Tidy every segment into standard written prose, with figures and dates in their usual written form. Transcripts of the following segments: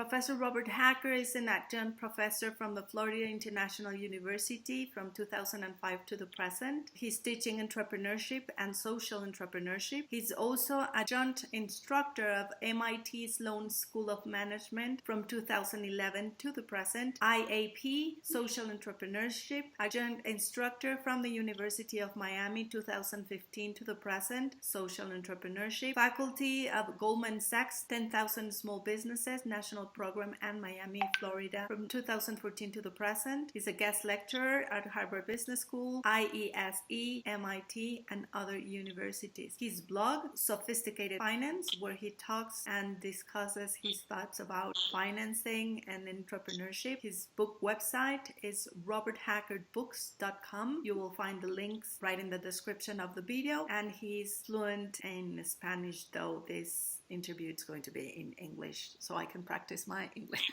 Professor Robert Hacker is an adjunct professor from the Florida International University from 2005 to the present. He's teaching entrepreneurship and social entrepreneurship. He's also adjunct instructor of MIT Sloan School of Management from 2011 to the present. IAP, social entrepreneurship, adjunct instructor from the University of Miami 2015 to the present, social entrepreneurship. Faculty of Goldman Sachs, 10,000 Small Businesses, National Program and Miami, Florida from 2014 to the present. He's a guest lecturer at Harvard Business School, IESE, MIT, and other universities. His blog, Sophisticated Finance, where he talks and discusses his thoughts about financing and entrepreneurship. His book website is roberthackardbooks.com. You will find the links right in the description of the video. And he's fluent in Spanish, though this interview is going to be in English, so I can practice my English.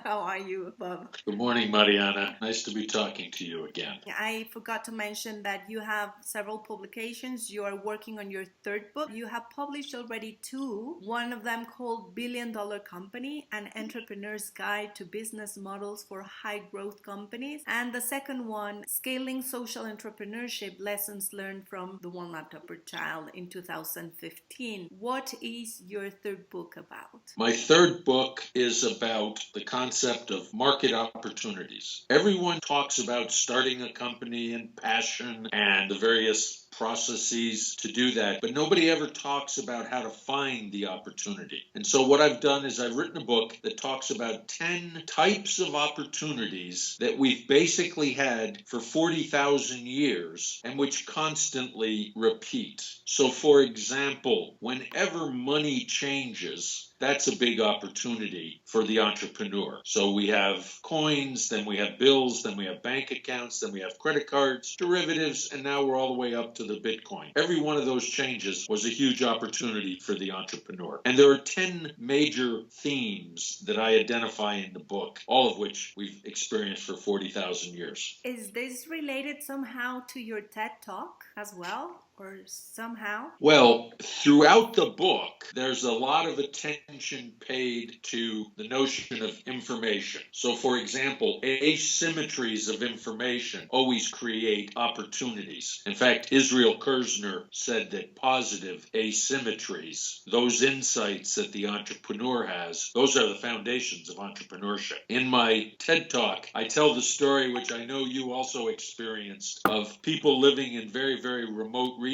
How are you, Bob? Good morning, Mariana. Nice to be talking to you again. I forgot to mention that you have several publications. You are working on your third book. You have published already two. One of them called $1 Billion Company, An Entrepreneur's Guide to Business Models for High Growth Companies. And the second one, Scaling Social Entrepreneurship, Lessons Learned from the One Laptop Per Child in 2015. What is your third book about? My third book is about the concept of market opportunities. Everyone talks about starting a company and passion and the various processes to do that, but nobody ever talks about how to find the opportunity. And so what I've done is I've written a book that talks about 10 types of opportunities that we've basically had for 40,000 years and which constantly repeat. So for example, whenever money changes, that's a big opportunity for the entrepreneur. So we have coins, then we have bills, then we have bank accounts, then we have credit cards, derivatives, and now we're all the way up to the Bitcoin. Every one of those changes was a huge opportunity for the entrepreneur. And there are 10 major themes that I identify in the book, all of which we've experienced for 40,000 years. Is this related somehow to your TED Talk as well? Or somehow? Well, throughout the book, there's a lot of attention paid to the notion of information. So, for example, asymmetries of information always create opportunities. In fact, Israel Kirzner said that positive asymmetries, those insights that the entrepreneur has, those are the foundations of entrepreneurship. In my TED Talk, I tell the story, which I know you also experienced, of people living in very, very remote regions.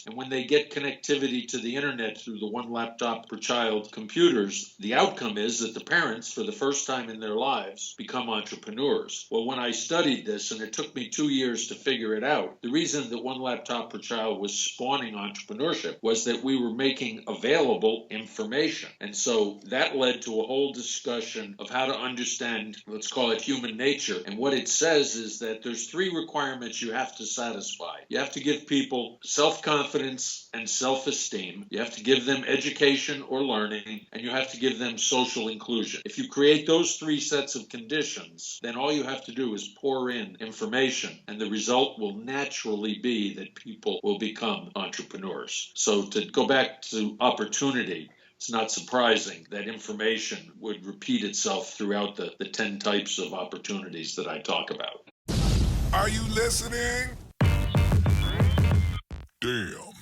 And when they get connectivity to the internet through the one laptop per child computers, the outcome is that the parents, for the first time in their lives, become entrepreneurs. Well, when I studied this, and it took me 2 years to figure it out, the reason that one laptop per child was spawning entrepreneurship was that we were making available information. And so that led to a whole discussion of how to understand, let's call it human nature. And what it says is that there's 3 requirements you have to satisfy. You have to give people self-confidence and self-esteem. You have to give them education or learning, and you have to give them social inclusion. If you create those 3 sets of conditions, then all you have to do is pour in information, and the result will naturally be that people will become entrepreneurs. So to go back to opportunity, it's not surprising that information would repeat itself throughout the 10 types of opportunities that I talk about. Are you listening? Damn.